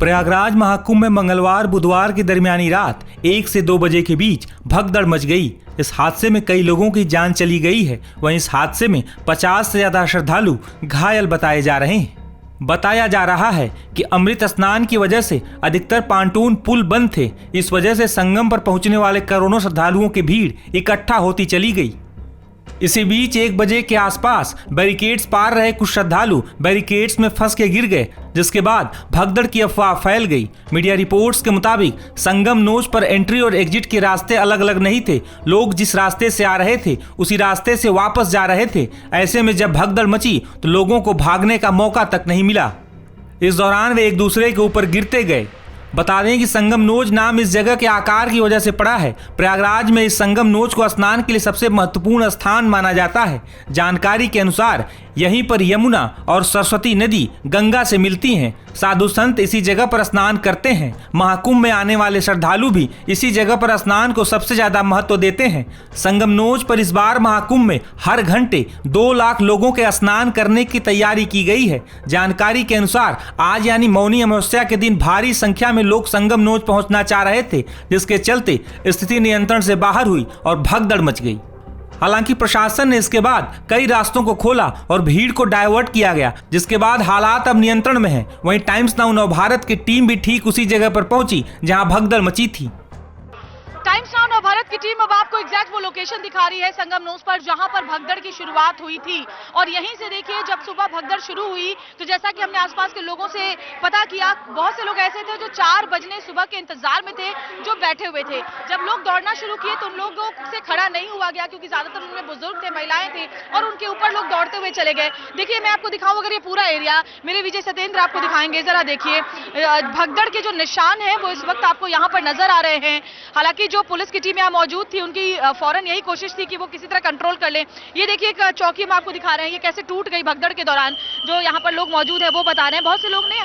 प्रयागराज महाकुंभ में मंगलवार बुधवार की दरमियानी रात 1 से 2 बजे के बीच भगदड़ मच गई। इस हादसे में कई लोगों की जान चली गई है। वहीं इस हादसे में 50 से ज्यादा श्रद्धालु घायल बताए जा रहे हैं। बताया जा रहा है कि अमृत स्नान की वजह से अधिकतर पांटून पुल बंद थे। इस वजह से संगम पर पहुंचने वाले करोड़ों श्रद्धालुओं की भीड़ इकट्ठा होती चली गई। इसी बीच 1 बजे के आसपास बैरिकेड्स पार रहे कुछ श्रद्धालु बैरिकेड्स में फंस के गिर गए, जिसके बाद भगदड़ की अफवाह फैल गई। मीडिया रिपोर्ट्स के मुताबिक संगम नोच पर एंट्री और एग्जिट के रास्ते अलग अलग नहीं थे। लोग जिस रास्ते से आ रहे थे उसी रास्ते से वापस जा रहे थे। ऐसे में जब भगदड़ मची तो लोगों को भागने का मौका तक नहीं मिला। इस दौरान वे एक दूसरे के ऊपर गिरते गए। बता दें कि संगम नोज नाम इस जगह के आकार की वजह से पड़ा है। प्रयागराज में इस संगम नोज को स्नान के लिए सबसे महत्वपूर्ण स्थान माना जाता है। जानकारी के अनुसार यहीं पर यमुना और सरस्वती नदी गंगा से मिलती हैं। साधु संत इसी जगह पर स्नान करते हैं। महाकुंभ में आने वाले श्रद्धालु भी इसी जगह पर स्नान को सबसे ज्यादा महत्व देते हैं। संगम नोज पर इस बार महाकुंभ में हर घंटे 2 लाख लोगों के स्नान करने की तैयारी की गई है। जानकारी के अनुसार आज यानी मौनी अमावस्या के दिन भारी संख्या में लोग संगम नोज पहुंचना चाह रहे थे, जिसके चलते स्थिति नियंत्रण से बाहर हुई और भगदड़ मच गई। हालांकि प्रशासन ने इसके बाद कई रास्तों को खोला और भीड़ को डायवर्ट किया गया, जिसके बाद हालात अब नियंत्रण में हैं। वहीं टाइम्स नाउ नवभारत की टीम भी ठीक उसी जगह पर पहुंची जहां भगदड़ मची थी। टाइम्स नाउ नवभारत की टीम अब आपको एग्जैक्ट वो लोकेशन दिखा रही है संगम नोज पर, जहां पर भगदड़ की शुरुआत हुई थी। और यहीं से देखिए जब सुबह भगदड़ शुरू हुई तो जैसा कि हमने आसपास के लोगों से पता किया, बहुत से लोग ऐसे थे जो 4 बजने सुबह के इंतजार में थे, जो बैठे हुए थे। जब लोग दौड़ना शुरू किए तो उन लोगों से खड़ा नहीं हुआ गया, क्योंकि ज्यादातर उनमें बुजुर्ग थे, महिलाएं थी और उनके ऊपर लोग दौड़ते हुए चले गए। देखिए मैं आपको दिखाऊं, अगर ये पूरा एरिया, मेरे विजय सत्येंद्र आपको दिखाएंगे, जरा देखिए भगदड़ के जो निशान है वो इस वक्त आपको यहाँ पर नजर आ रहे हैं। हालांकि जो पुलिस की टीम यहाँ मौजूद थी उनकी फौरन यही कोशिश थी कि वो किसी तरह कंट्रोल कर ले। ये देखिए एक चौकी हम आपको दिखा रहे हैं, ये कैसे टूट गई भगदड़ के दौरान। जो यहाँ पर लोग मौजूद है वो बता रहे हैं, बहुत से लोग ने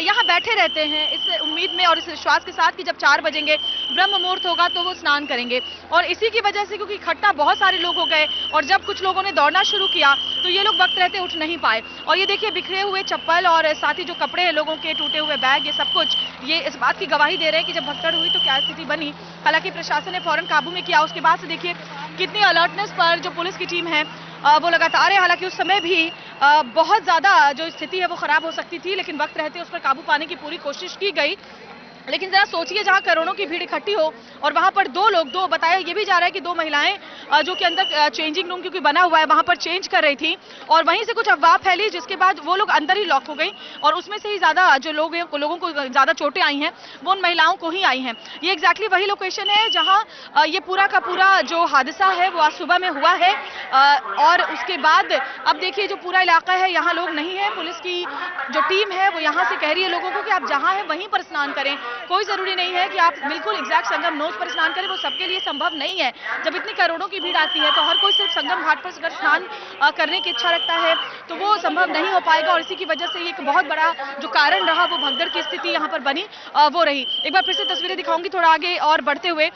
यहाँ बैठे रहते हैं इस उम्मीद में और इस विश्वास के साथ कि जब 4 बजेंगे ब्रह्म मुहूर्त होगा तो वो स्नान करेंगे। और इसी की वजह से, क्योंकि इकट्ठा बहुत सारे लोग हो गए और जब कुछ लोगों ने दौड़ना शुरू किया तो ये लोग वक्त रहते उठ नहीं पाए। और ये देखिए बिखरे हुए चप्पल और साथ ही जो कपड़े हैं लोगों के, टूटे हुए बैग, ये सब कुछ ये इस बात की गवाही दे रहे हैं कि जब भगदड़ हुई तो क्या स्थिति बनी। हालांकि प्रशासन ने फौरन काबू में किया। उसके बाद से देखिए कितनी अलर्टनेस पर जो पुलिस की टीम है वो लगातार है। हालांकि उस समय भी बहुत ज्यादा जो स्थिति है वो खराब हो सकती थी, लेकिन वक्त रहते उस पर काबू पाने की पूरी कोशिश की गई। लेकिन जरा सोचिए, जहां करोड़ों की भीड़ इकट्ठी हो और वहां पर 2 लोग, बताया ये भी जा रहा है कि 2 महिलाएं जो कि अंदर चेंजिंग रूम क्योंकि बना हुआ है वहां पर चेंज कर रही थी और वहीं से कुछ अफवाह फैली, जिसके बाद वो लोग अंदर ही लॉक हो गई और उसमें से ही ज्यादा जो लोगों को ज्यादा चोटें आई हैं वो उन महिलाओं को ही आई हैं। ये एग्जैक्टली वही लोकेशन है जहाँ ये पूरा का पूरा जो हादसा है वो आज सुबह में हुआ है। और उसके बाद अब देखिए जो पूरा इलाका है यहाँ लोग नहीं है। पुलिस की जो टीम है वो यहाँ से कह रही है लोगों को कि आप जहाँ है वहीं पर स्नान करें। कोई जरूरी नहीं है कि आप बिल्कुल एग्जैक्ट संगम नोज पर स्नान करें, वो सबके लिए संभव नहीं है। जब इतनी करोड़ों की भीड़ आती है तो हर कोई सिर्फ संगम घाट पर अगर स्नान करने की इच्छा रखता है तो वो संभव नहीं हो पाएगा। और इसी की वजह से एक बहुत बड़ा जो कारण रहा वो भगदड़ की स्थिति यहाँ पर बनी वो रही। एक बार फिर से तस्वीरें दिखाऊंगी थोड़ा आगे और बढ़ते हुए।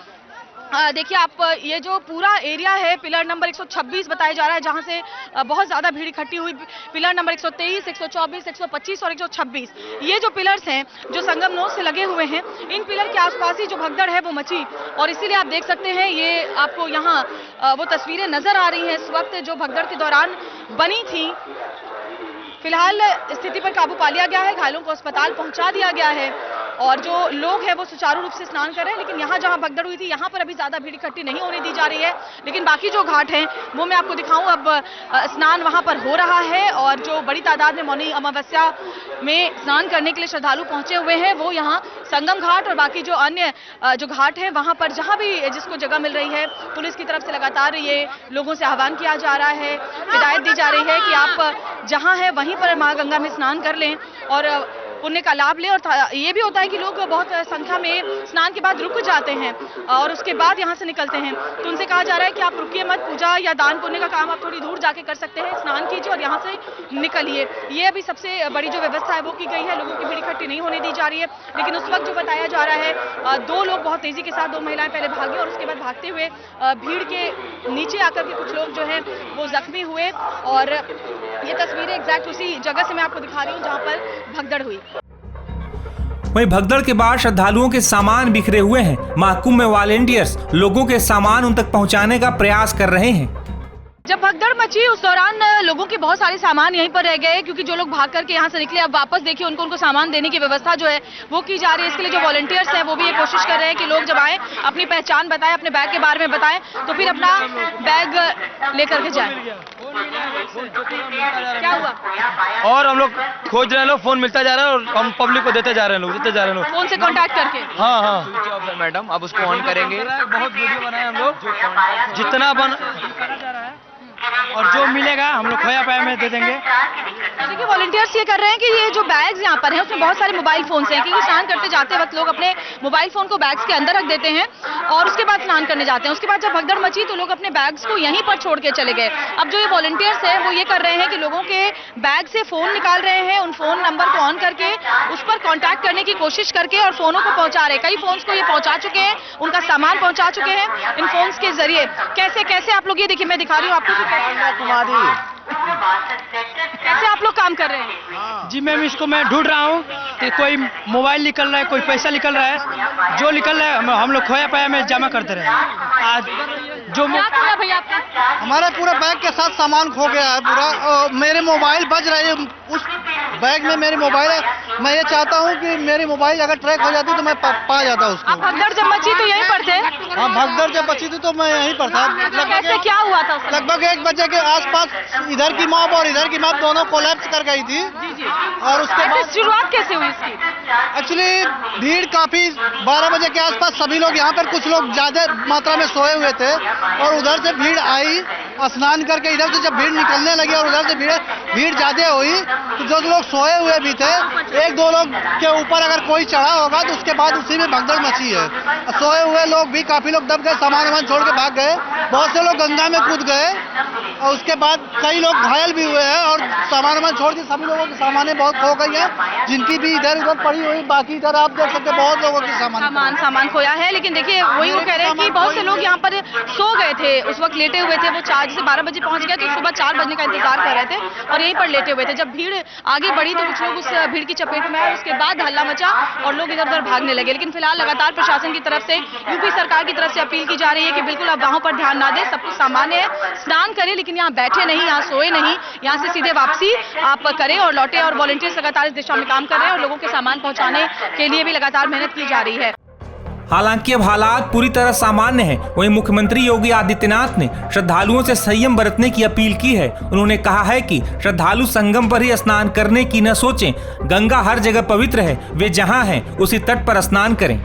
देखिए आप, ये जो पूरा एरिया है पिलर नंबर 126 बताया जा रहा है, जहां से बहुत ज्यादा भीड़ इकट्ठी हुई। पिलर नंबर 123, 124, 125 और 126, ये जो पिलर्स हैं जो संगम नोज से लगे हुए हैं, इन पिलर के आसपास ही जो भगदड़ है वो मची। और इसीलिए आप देख सकते हैं ये आपको यहाँ वो तस्वीरें नजर आ रही हैं इस वक्त जो भगदड़ के दौरान बनी थी। फिलहाल स्थिति पर काबू पा लिया गया है, घायलों को अस्पताल पहुंचा दिया गया है और जो लोग हैं वो सुचारू रूप से स्नान कर रहे हैं। लेकिन यहाँ जहाँ भगदड़ हुई थी यहाँ पर अभी ज्यादा भीड़ इकट्ठी नहीं होने दी जा रही है। लेकिन बाकी जो घाट हैं वो मैं आपको दिखाऊं, अब स्नान वहाँ पर हो रहा है और जो बड़ी तादाद में मौनी अमावस्या में स्नान करने के लिए श्रद्धालु पहुंचे हुए हैं वो यहाँ संगम घाट और बाकी जो अन्य जो घाट है वहाँ पर जहाँ भी जिसको जगह मिल रही है पुलिस की तरफ से लगातार ये लोगों से आह्वान किया जा रहा है, हिदायत दी जा रही है कि आप जहाँ है वहीं पर माँ गंगा में स्नान कर लें और पुण्य का लाभ लें। और ये भी होता है कि लोग बहुत संख्या में स्नान के बाद रुक जाते हैं और उसके बाद यहाँ से निकलते हैं, तो उनसे कहा जा रहा है कि आप रुकिए मत, पूजा या दान पुण्य का काम आप थोड़ी दूर जाके कर सकते हैं, स्नान कीजिए और यहाँ से निकलिए। ये अभी सबसे बड़ी जो व्यवस्था है वो की गई है, लोगों की भीड़ इकट्ठी नहीं होने दी जा रही है। लेकिन उस वक्त जो बताया जा रहा है 2 लोग बहुत तेजी के साथ, 2 महिलाएं पहले भागे और उसके बाद भागते हुए भीड़ के नीचे आकर के कुछ लोग जो है वो जख्मी हुए। और ये तस्वीरें एग्जैक्ट उसी जगह से मैं आपको दिखा रही हूँ जहाँ पर भगदड़ हुई। वहीं भगदड़ के बाद श्रद्धालुओं के सामान बिखरे हुए हैं। महाकुंभ में वॉलेंटियर्स लोगों के सामान उन तक पहुंचाने का प्रयास कर रहे हैं। जब भगदड़ मची उस दौरान लोगों के बहुत सारे सामान यहीं पर रह गए, क्योंकि जो लोग भाग करके यहाँ से निकले अब वापस देखिए उनको सामान देने की व्यवस्था जो है वो की जा रही है। इसके लिए जो वॉलंटियर्स हैं वो भी ये कोशिश कर रहे हैं कि लोग जब आए अपनी पहचान बताएं, अपने बैग के बारे में बताएं, तो फिर अपना बैग लेकर के जाएं। क्या हुआ? और हम लोग खोज रहे हैं, लोग फोन मिलता जा रहा है और हम पब्लिक को देते जा रहे हैं, लोग देते जा रहे हैं लोग फोन से कांटेक्ट करके। हाँ हाँ मैडम अब उसको ऑन करेंगे। बहुत वीडियो बनाए हम लोग, जितना बन और जो मिलेगा हम लोग खोया पाया में दे देंगे। देखिए वॉलंटियर्स ये कर रहे हैं कि ये जो बैग्स यहाँ पर हैं उसमें बहुत सारे मोबाइल फोन्स हैं, क्योंकि स्नान करते जाते वक्त लोग अपने मोबाइल फोन को बैग्स के अंदर रख देते हैं और उसके बाद स्नान करने जाते हैं। उसके बाद जब भगदड़ मची तो लोग अपने बैग्स को यहीं पर छोड़ के चले गए। अब जो ये वॉलंटियर्स हैं वो ये कर रहे हैं कि लोगों के बैग से फोन निकाल रहे हैं, उन फोन नंबर को ऑन करके उस पर कॉन्टैक्ट करने की कोशिश करके और फोनों को पहुंचा रहे हैं। कई फोन्स को ये पहुंचा चुके हैं, उनका सामान पहुंचा चुके हैं इन फोन्स के जरिए। कैसे कैसे आप लोग, ये देखिए मैं दिखा रही हूँ आपको, कैसे आप लोग काम कर रहे हैं? जी मैम, इसको मैं ढूंढ रहा हूँ कि कोई मोबाइल निकल रहा है, कोई पैसा निकल रहा है, जो निकल रहा है हम लोग खोया पाया में जमा करते रहे। आज जो क्या किया भैया आपने? हमारा पूरा बैग के साथ सामान खो गया है पूरा। मेरे मोबाइल बज रहे हैं, उस बैग में मेरे मोबाइल है। मैं ये चाहता हूँ कि मेरी मोबाइल अगर ट्रैक हो जाती तो मैं पा जाता उसको। आप भगदड़ जब मची तो यहीं पर थे? हाँ, भगदड़ जब बची थी तो मैं यहीं पर था। कैसे क्या हुआ था? लगभग 1 बजे के आसपास इधर की मॉब और इधर की मॉब दोनों कोलैप्स कर गई थी। और उसके बाद शुरुआत कैसे हुई इसकी? एक्चुअली भीड़ काफी 12 बजे के आसपास सभी लोग यहाँ पर, कुछ लोग ज्यादा मात्रा में सोए हुए थे और उधर से भीड़ आई स्नान करके। इधर से जब भीड़ निकलने लगी और उधर से भीड़ ज्यादा हुई तो जो लोग सोए हुए भी थे, 1-2 लोग के ऊपर अगर कोई चढ़ा होगा तो उसके बाद उसी में भगदड़ मची है। सोए हुए लोग भी काफी लोग दब गए, सामान छोड़ के भाग गए, बहुत से लोग गंगा में कूद गए और उसके बाद कई लोग घायल भी हुए हैं और सामान छोड़ के सभी लोगों की सामानें बहुत खो गई हैं, जिनकी भी इधर उधर पड़ी हुई। बाकी इधर आप देख सकते हैं बहुत लोगों की सामान खोया है। लेकिन देखिए वही वो कह रहे हैं कि बहुत से लोग यहाँ पर सो गए थे, उस वक्त लेटे हुए थे। वो 4 से 12 बजे पहुंच गए तो सुबह 4 बजने का इंतजार कर रहे थे और यहीं पर लेटे हुए थे। जब भीड़ आगे बढ़ी तो कुछ लोग उस भीड़ की चपेट में आए, उसके बाद हल्ला मचा और लोग इधर उधर भागने लगे। लेकिन फिलहाल लगातार प्रशासन की तरफ से, यूपी सरकार की तरफ से अपील की जा रही है कि बिल्कुल आप वहां पर ध्यान ना दें, सब कुछ सामान्य है, स्नान करें लेकिन यहाँ बैठे नहीं, यहाँ सोए नहीं, यहाँ से सीधे वापसी आप करें और लौटे। और वॉलंटियर्स लगातार इस दिशा में काम कर रहे हैं और लोगों के सामान पहुंचाने के लिए भी लगातार मेहनत की जा रही है। हालांकि अब हालात पूरी तरह सामान्य हैं। वहीं मुख्यमंत्री योगी आदित्यनाथ ने श्रद्धालुओं से संयम बरतने की अपील की है। उन्होंने कहा है कि श्रद्धालु संगम पर ही स्नान करने की न सोचें, गंगा हर जगह पवित्र है, वे जहां हैं उसी तट पर स्नान करें।